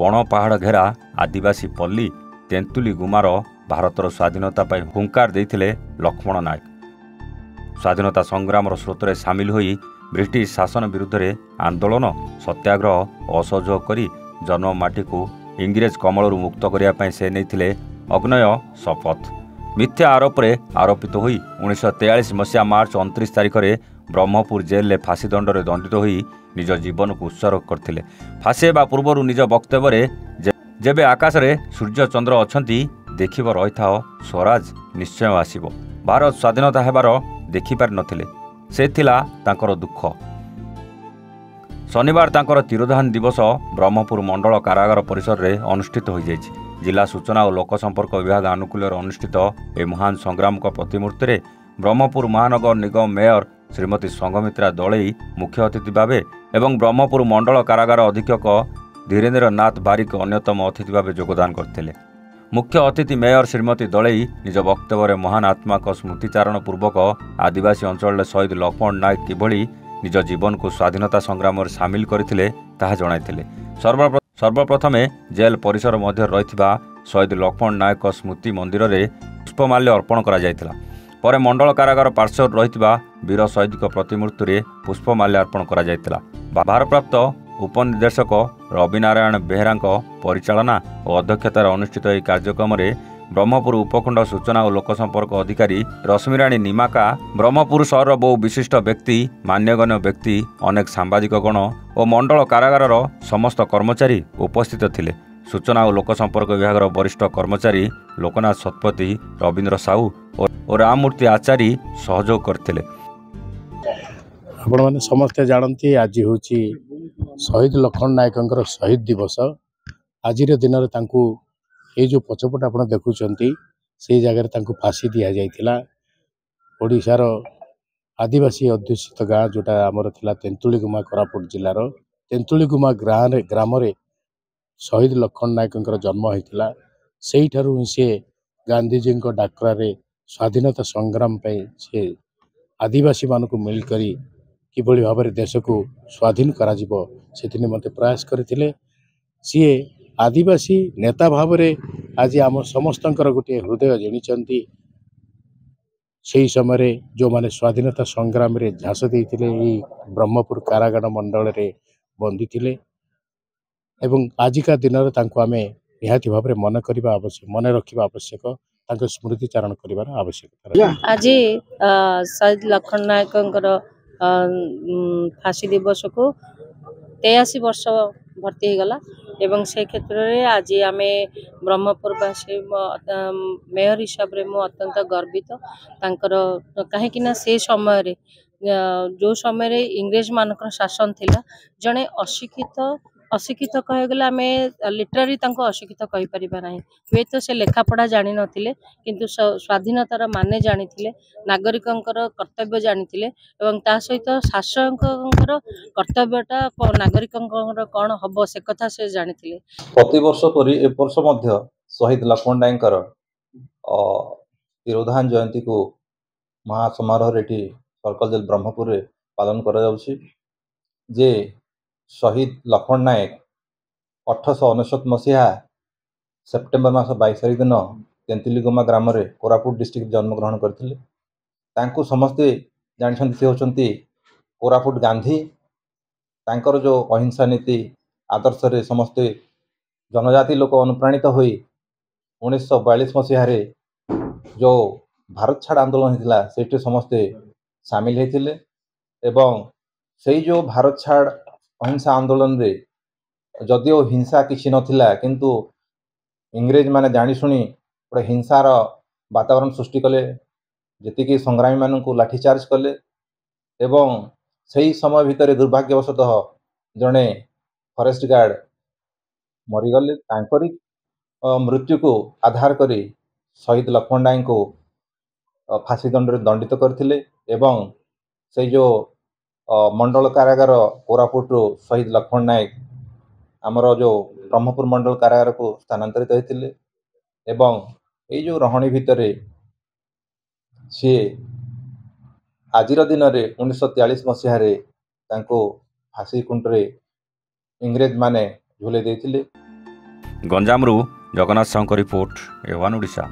बण पहाड़ घेरा आदिवासी पल्ली तेंतुली गुमार भारतर स्वाधीनता पर हुंकार देते लक्ष्मण नायक। स्वाधीनता संग्राम स्रोत सामिल होई ब्रिटिश शासन विरुद्ध रे आंदोलन सत्याग्रह असहयोग करी जन्ममाटी को इंग्रेज कमलू मुक्त करने से नहीं अग्नय शपथ। मिथ्या आरोप रे आरोपित होई 1943 मसीहा मार्च 29 तारिख में ब्रह्मपुर जेल में फांसी दंड में दंडित होई निज जीवन को उत्सर्ग करथिले। फांसी हेबा पूर्व निज वक्तव्य जेबे आकाश रे सूर्य चंद्र अछंती देखिब रहिथाओ स्वराज निश्चय आसीबो। भारत स्वाधीनता हेबार देखिपार नथिले से थिला तांकर दुख। शनिवार तांकर तिरोधान दिवस ब्रह्मपुर मंडल कारागार परिसर रे अनुष्ठित हो जाइछि। जिला सूचना और लोक संपर्क विभाग आनुकूल्य अनुष्ठित ए महान संग्राम को प्रतिमूर्ति रे ब्रह्मपुर महानगर निगम मेयर श्रीमती संघमित्रा दलई मुख्य अतिथि भावे एवं ब्रह्मपुर मंडल कारागार अधीक्षक धीरेन्द्र नाथ बारिक अन्यतम अतिथि भावे योगदान करथिले। मुख्य अतिथि मेयर श्रीमती दलई निज वक्तव्य महान आत्मा को स्मृतिचारण पूर्वक आदिवासी अंचल शहीद लक्ष्मण नायक किभली निज जीवन को स्वाधीनता संग्राम सामिल करथिले ताहा जणाइथिले। सर्वप्रथमे जेल परिसर मध्य रहिथिबा शहीद लक्ष्मण नायक स्मृति मंदिर रे पुष्पमाल्य अर्पण करा जायथिला। परे मंडल कारागार पार्श्व रहिथिबा वीर शहीद प्रतिमूर्ति रे पुष्पमाल्य अर्पण करा जायथिला। भारप्राप्त उपनिर्देशक रविनारायण बेहरा परिचालना और अध्यक्षतार अनुष्ठित यह कार्यक्रम में ब्रह्मपुर उपखंड सूचना और लोक संपर्क अधिकारी रश्मिराणी निमाका, ब्रह्मपुर सहर बहु विशिष्ट व्यक्ति, मान्यगण्य व्यक्ति, अनेक सांबादिक गण और मंडल कारागार समस्त कर्मचारी उपस्थित थिले। सूचना और लोक संपर्क विभाग वरिष्ठ कर्मचारी लोकनाथ शतपथी, रवींद्र साहू और राममूर्ति आचार्य सहयोग करथिले। आपण माने समस्त जानती आज हूँ शहीद लक्ष्मण नायक शहीद दिवस। आज दिन में ये जो पछपट आप देखुं से जगह फांसी दि जाइथिला। ओडिशार आदिवासी अध्युषित गाँ जोटा आमर थिला तेंतुलीगुमा कोरापुट जिलार तेंतुलीगुमा ग्राम शहीद लक्ष्मण नायक जन्म होता। से सी गांधीजी डाकरा स्वाधीनता संग्राम से आदिवासी मानक मिलकर किभली भाव में देश को स्वाधीन करा मत प्रयास करथिले। सी आदिवासी नेता भाव में आज आम समस्त गोटे हृदय जिणिचंती। से समय जो माने स्वाधीनता संग्राम रे झांस देइथिले ब्रह्मपुर कारागार मंडल रे बंदी थिले एवं आजिका दिन आमे निहाती भाव में मन करबा आवश्यक, मन रखिबा आवश्यक, तांको स्मृतिचारण करिवार आवश्यकता। आज शहीद लक्ष्मण नायक फांसी दिवस को 83 वर्ष भर्ती हो गला एवं से क्षेत्र में आज आम ब्रह्मपुरवासी मेयर हिसाब से मु अत्यंत गर्वित। कहीं से समय जो समय इंग्रेज मानक शासन थिला जड़े अशिक्षित कहगले आम लिटरारी अशिक्षित कही परिबा नहीं। वे तो से लेखापढ़ा जानी नथिले किंतु स्वाधीनतार माने जानिथिले, नागरिकंकर कर्तव्य जानिथिले एवं ता सहित शासकंकर कर्तव्यटा नागरिकंकर कौन हबो से कथा से जानिथिले। प्रति वर्ष परि ए वर्ष मध्य शहीद लक्ष्मण नायकर तिरोधान जयंती को महासमारोह रेटी सर्कल जेल ब्रह्मपुर रे पालन करा जाउछि। जे शहीद लक्ष्मण नायक 1899 मसीहा सेप्टेम्बर मास 22 तारिख दिन तेंतुलीगुमा ग्राम रे कोरापुट डिस्ट्रिक्ट जन्म ग्रहण करथिले। तांको समस्ते जानिछन्ति से होचन्ति कोरापुट गांधी। तांकर जो अहिंसा नीति आदर्श रे समस्ते जनजाति लोक अनुप्राणित होई 1942 मसीहा रे जो भारत छाड़ आंदोलन होता से समस्ते सामिल होते एवं से जो भारत छाड़ अहिंसा आंदोलन रे जदिओ हिंसा किसी नथिला किंतु इंग्रेज माने जानी शुणी गोटे हिंसार वातावरण सृष्टि कले। जेतिकी संग्रामी मानू लाठीचार्ज कले एवं सही समय भितर दुर्भाग्यवशतः जड़े फरेस्ट गार्ड मरीगले। तांकरी मृत्यु को आधार करी शहीद लक्ष्मण नायक को फांसी दंड दंडित करथिले एवं से जो मंडल कारागार कोरापुट शहीद लक्ष्मण नायक आमर जो ब्रह्मपुर मंडल कारागार को स्थानांतरित होते एवं ये जो रहणी भितर सी आजिर दिन में 1943 मसीह फांसी कुंडरे इंग्रेज माने झुले देथिले। ଗଞ୍ଜାମରୁ ଜଗନ୍ନାଥ ସାହୁଙ୍କ ରିପୋର୍ଟ A1 ଓଡ଼ିଶା।